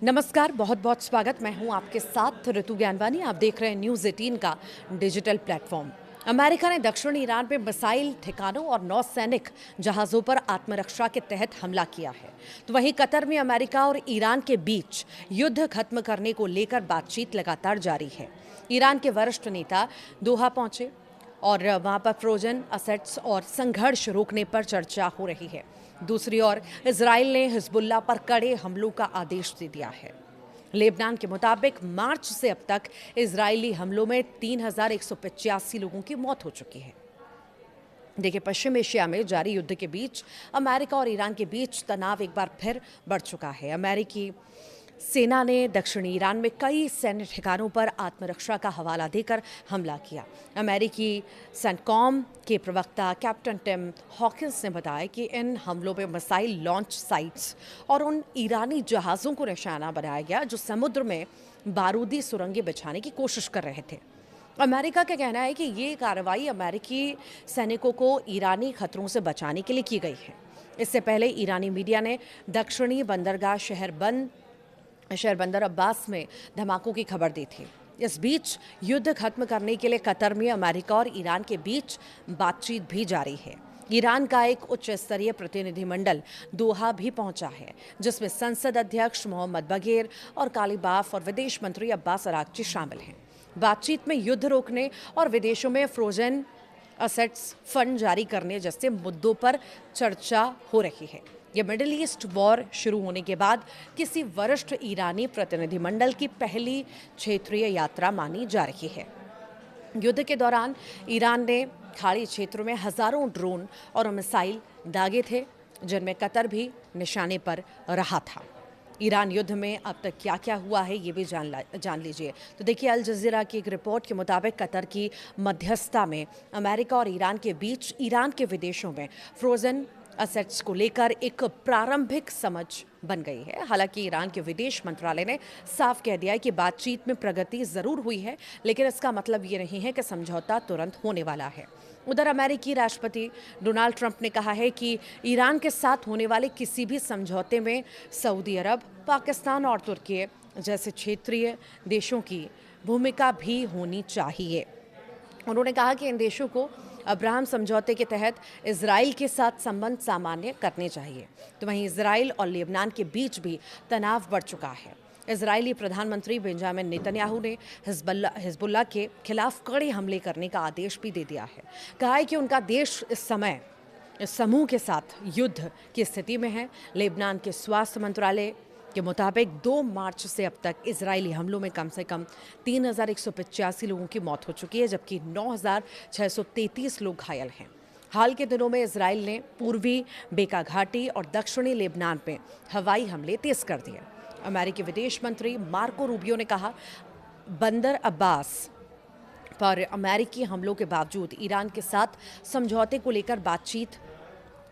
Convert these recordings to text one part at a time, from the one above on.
नमस्कार, बहुत बहुत स्वागत। मैं हूं आपके साथ ऋतु ज्ञानवानी। आप देख रहे हैं न्यूज़ 18 का डिजिटल प्लेटफॉर्म। अमेरिका ने दक्षिण ईरान में मिसाइल ठिकानों और नौसैनिक जहाज़ों पर आत्मरक्षा के तहत हमला किया है। तो वहीं कतर में अमेरिका और ईरान के बीच युद्ध खत्म करने को लेकर बातचीत लगातार जारी है। ईरान के वरिष्ठ नेता दोहा पहुंचे और वहां पर फ्रोजन असेट्स और संघर्ष रोकने पर चर्चा हो रही है। दूसरी ओर इजराइल ने हिजबुल्ला पर कड़े हमलों का आदेश दे दिया है। लेबनान के मुताबिक मार्च से अब तक इजरायली हमलों में 3,185 लोगों की मौत हो चुकी है। देखिए, पश्चिम एशिया में जारी युद्ध के बीच अमेरिका और ईरान के बीच तनाव एक बार फिर बढ़ चुका है। अमेरिकी सेना ने दक्षिणी ईरान में कई सैन्य ठिकानों पर आत्मरक्षा का हवाला देकर हमला किया। अमेरिकी सेंटकॉम के प्रवक्ता कैप्टन टिम हॉकिंस ने बताया कि इन हमलों में मिसाइल लॉन्च साइट्स और उन ईरानी जहाज़ों को निशाना बनाया गया जो समुद्र में बारूदी सुरंगें बिछाने की कोशिश कर रहे थे। अमेरिका का कहना है कि ये कार्रवाई अमेरिकी सैनिकों को ईरानी खतरों से बचाने के लिए की गई है। इससे पहले ईरानी मीडिया ने दक्षिणी बंदरगाह शहर बंदर अब्बास में धमाकों की खबर दी थी। इस बीच युद्ध खत्म करने के लिए कतर में अमेरिका और ईरान के बीच बातचीत भी जारी है। ईरान का एक उच्च स्तरीय प्रतिनिधिमंडल दोहा भी पहुंचा है, जिसमें संसद अध्यक्ष मोहम्मद बगेर और कालीबाफ और विदेश मंत्री अब्बास अरागची शामिल हैं। बातचीत में युद्ध रोकने और विदेशों में फ्रोजन असेट्स फंड जारी करने जैसे मुद्दों पर चर्चा हो रही है। ये मिडिल ईस्ट वॉर शुरू होने के बाद किसी वरिष्ठ ईरानी प्रतिनिधिमंडल की पहली क्षेत्रीय यात्रा मानी जा रही है। युद्ध के दौरान ईरान ने खाड़ी क्षेत्रों में हजारों ड्रोन और मिसाइल दागे थे, जिनमें कतर भी निशाने पर रहा था। ईरान युद्ध में अब तक क्या क्या हुआ है ये भी जान लीजिए। तो देखिए, अल जजीरा की एक रिपोर्ट के मुताबिक कतर की मध्यस्थता में अमेरिका और ईरान के बीच ईरान के विदेशों में फ्रोजन असेट्स को लेकर एक प्रारंभिक समझ बन गई है। हालांकि ईरान के विदेश मंत्रालय ने साफ कह दिया है कि बातचीत में प्रगति जरूर हुई है, लेकिन इसका मतलब ये नहीं है कि समझौता तुरंत होने वाला है। उधर अमेरिकी राष्ट्रपति डोनाल्ड ट्रंप ने कहा है कि ईरान के साथ होने वाले किसी भी समझौते में सऊदी अरब, पाकिस्तान और तुर्की जैसे क्षेत्रीय देशों की भूमिका भी होनी चाहिए। उन्होंने कहा कि इन देशों को अब्राहम समझौते के तहत इजराइल के साथ संबंध सामान्य करने चाहिए। तो वहीं इजराइल और लेबनान के बीच भी तनाव बढ़ चुका है। इजरायली प्रधानमंत्री बेंजामिन नेतन्याहू ने हिजबुल्ला के खिलाफ कड़े हमले करने का आदेश भी दे दिया है। कहा है कि उनका देश इस समय इस समूह के साथ युद्ध की स्थिति में है। लेबनान के स्वास्थ्य मंत्रालय के मुताबिक 2 मार्च से अब तक इजरायली हमलों में कम से कम 3,185 लोगों की मौत हो चुकी है, जबकि 9,633 लोग घायल हैं। हाल के दिनों में इजराइल ने पूर्वी बेका घाटी और दक्षिणी लेबनान में हवाई हमले तेज कर दिए। अमेरिकी विदेश मंत्री मार्को रूबियो ने कहा, बंदर अब्बास पर अमेरिकी हमलों के बावजूद ईरान के साथ समझौते को लेकर बातचीत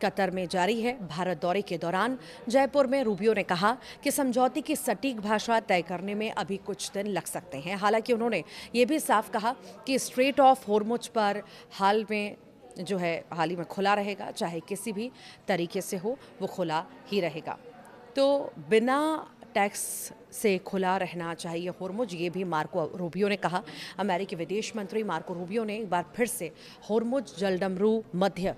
कतर में जारी है। भारत दौरे के दौरान जयपुर में रूबियो ने कहा कि समझौते की सटीक भाषा तय करने में अभी कुछ दिन लग सकते हैं। हालांकि उन्होंने ये भी साफ कहा कि स्ट्रेट ऑफ होर्मुज पर हाल ही में खुला रहेगा, चाहे किसी भी तरीके से हो, वो खुला ही रहेगा। तो बिना टैक्स से खुला रहना चाहिए होर्मुज, ये भी मार्को रूबियो ने कहा। अमेरिकी विदेश मंत्री मार्को रूबियो ने एक बार फिर से होर्मुज जलडमरू मध्य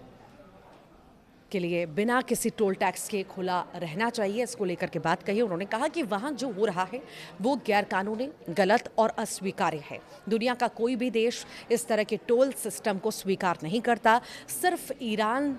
के लिए बिना किसी टोल टैक्स के खुला रहना चाहिए, इसको लेकर के बात कही। उन्होंने कहा कि वहाँ जो हो रहा है वो गैरकानूनी, गलत और अस्वीकार्य है। दुनिया का कोई भी देश इस तरह के टोल सिस्टम को स्वीकार नहीं करता, सिर्फ ईरान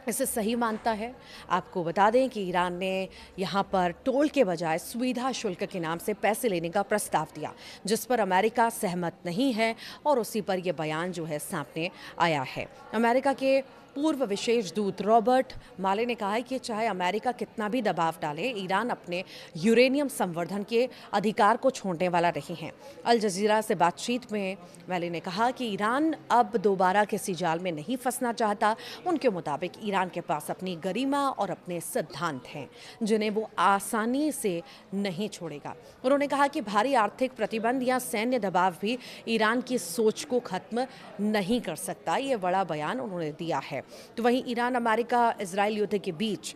इसे सही मानता है। आपको बता दें कि ईरान ने यहाँ पर टोल के बजाय सुविधा शुल्क के नाम से पैसे लेने का प्रस्ताव दिया, जिस पर अमेरिका सहमत नहीं है और उसी पर यह बयान जो है सामने आया है। अमेरिका के पूर्व विशेष दूत रॉबर्ट माले ने कहा है कि चाहे अमेरिका कितना भी दबाव डाले, ईरान अपने यूरेनियम संवर्धन के अधिकार को छोड़ने वाला नहीं है। अल जजीरा से बातचीत में माले ने कहा कि ईरान अब दोबारा किसी जाल में नहीं फंसना चाहता। उनके मुताबिक ईरान के पास अपनी गरिमा और अपने सिद्धांत हैं जिन्हें वो आसानी से नहीं छोड़ेगा। उन्होंने कहा कि भारी आर्थिक प्रतिबंध या सैन्य दबाव भी ईरान की सोच को खत्म नहीं कर सकता। ये बड़ा बयान उन्होंने दिया है। तो वहीं ईरान अमेरिका इजराइल युद्ध के बीच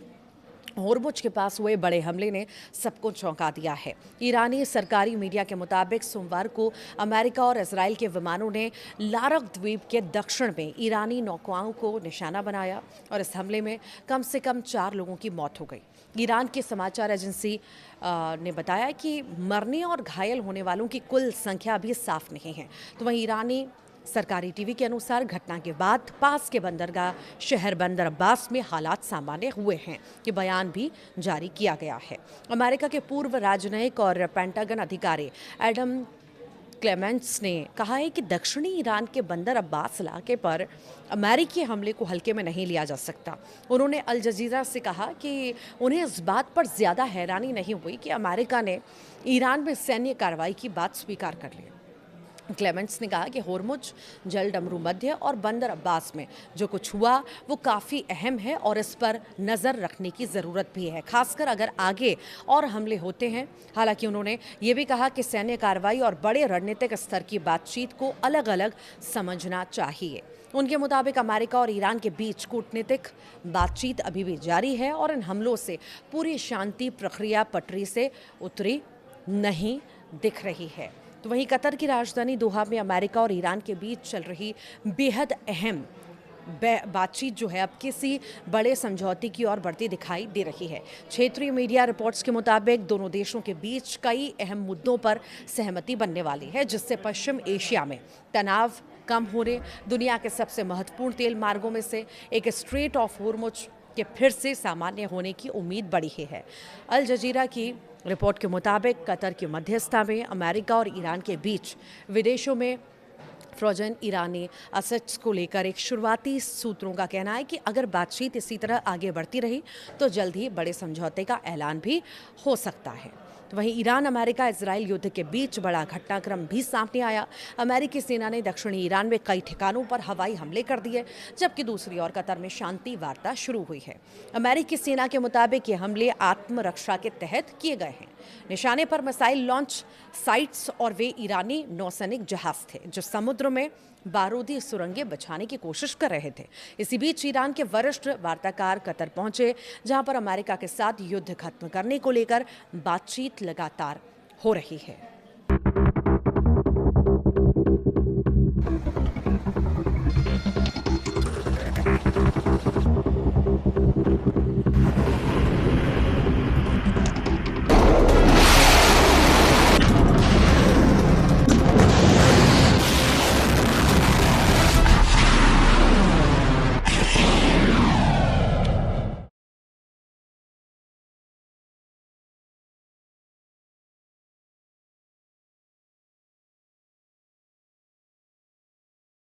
होर्मुज के पास हुए बड़े हमले ने सबको चौंका दिया है। ईरानी सरकारी मीडिया के मुताबिक सोमवार को अमेरिका और इजराइल के विमानों ने लारक द्वीप के दक्षिण में ईरानी नौकाओं को निशाना बनाया और इस हमले में कम से कम 4 लोगों की मौत हो गई। ईरान की समाचार एजेंसी ने बताया कि मरने और घायल होने वालों की कुल संख्या अभी साफ नहीं है। तो वहीं ईरानी सरकारी टीवी के अनुसार घटना के बाद पास के बंदरगाह शहर बंदर अब्बास में हालात सामान्य हुए हैं। ये बयान भी जारी किया गया है। अमेरिका के पूर्व राजनयिक और पेंटागन अधिकारी एडम क्लेमेंट्स ने कहा है कि दक्षिणी ईरान के बंदर अब्बास इलाके पर अमेरिकी हमले को हल्के में नहीं लिया जा सकता। उन्होंने अल जजीरा से कहा कि उन्हें इस बात पर ज़्यादा हैरानी नहीं हुई कि अमेरिका ने ईरान में सैन्य कार्रवाई की बात स्वीकार कर ली। क्लेमेंट्स ने कहा कि होर्मुज, जल डमरू मध्य और बंदर अब्बास में जो कुछ हुआ वो काफ़ी अहम है और इस पर नज़र रखने की ज़रूरत भी है, खासकर अगर आगे और हमले होते हैं। हालांकि उन्होंने ये भी कहा कि सैन्य कार्रवाई और बड़े रणनीतिक स्तर की बातचीत को अलग अलग समझना चाहिए। उनके मुताबिक अमेरिका और ईरान के बीच कूटनीतिक बातचीत अभी भी जारी है और इन हमलों से पूरी शांति प्रक्रिया पटरी से उतरी नहीं दिख रही है। तो वहीं कतर की राजधानी दोहा में अमेरिका और ईरान के बीच चल रही बेहद अहम बातचीत जो है अब किसी बड़े समझौते की ओर बढ़ती दिखाई दे रही है। क्षेत्रीय मीडिया रिपोर्ट्स के मुताबिक दोनों देशों के बीच कई अहम मुद्दों पर सहमति बनने वाली है, जिससे पश्चिम एशिया में तनाव कम होने, दुनिया के सबसे महत्वपूर्ण तेल मार्गों में से एक स्ट्रेट ऑफ होर्मुज के फिर से सामान्य होने की उम्मीद बढ़ी है। अल जजीरा की रिपोर्ट के मुताबिक कतर की मध्यस्थता में अमेरिका और ईरान के बीच विदेशों में फ्रोजन ईरानी असेट्स को लेकर एक शुरुआती सूत्रों का कहना है कि अगर बातचीत इसी तरह आगे बढ़ती रही तो जल्द ही बड़े समझौते का ऐलान भी हो सकता है। तो वहीं ईरान अमेरिका इजराइल युद्ध के बीच बड़ा घटनाक्रम भी सामने आया। अमेरिकी सेना ने दक्षिणी ईरान में कई ठिकानों पर हवाई हमले कर दिए, जबकि दूसरी ओर कतर में शांति वार्ता शुरू हुई है। अमेरिकी सेना के मुताबिक ये हमले आत्मरक्षा के तहत किए गए हैं। निशाने पर मिसाइल लॉन्च साइट्स और वे ईरानी नौसैनिक जहाज थे जो समुद्र में बारूदी सुरंगें बिछाने की कोशिश कर रहे थे। इसी बीच ईरान के वरिष्ठ वार्ताकार कतर पहुंचे, जहां पर अमेरिका के साथ युद्ध खत्म करने को लेकर बातचीत लगातार हो रही है।